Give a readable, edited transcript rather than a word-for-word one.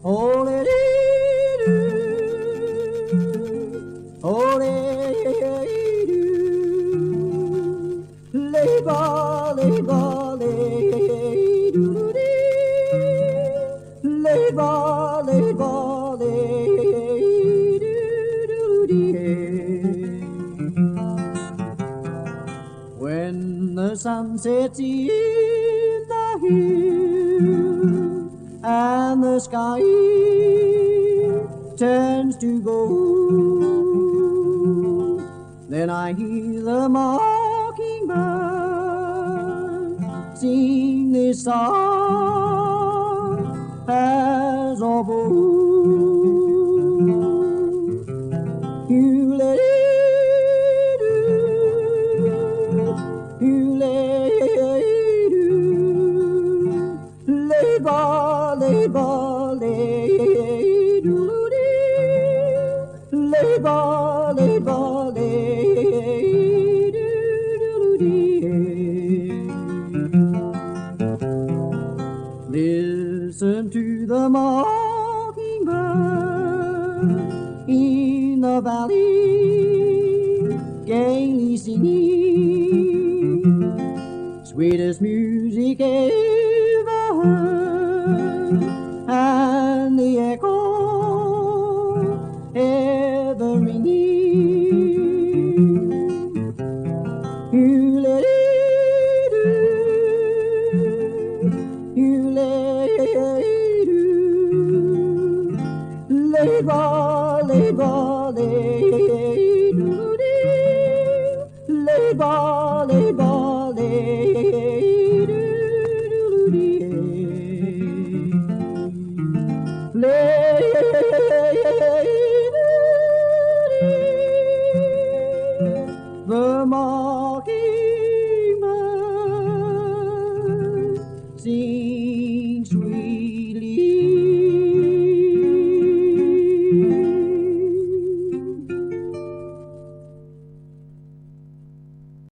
Ole doo, ole doo, leba leba le doo dee, leba leba le doo dee. When the sun sets in the hills and the sky turns to gold, then I hear the mockingbird sing this song as of old. You let it do, you let it do, lay ba, lay ba, lay do dee, lay ba, lay ba, lay do dee. Listen to the mockingbird in the valley, gaily singing, sweetest music ever heard, and the echo ever ringing. You let it do, you let it do, lay ba, lay ba, lay do dee, lay ba, lay ba.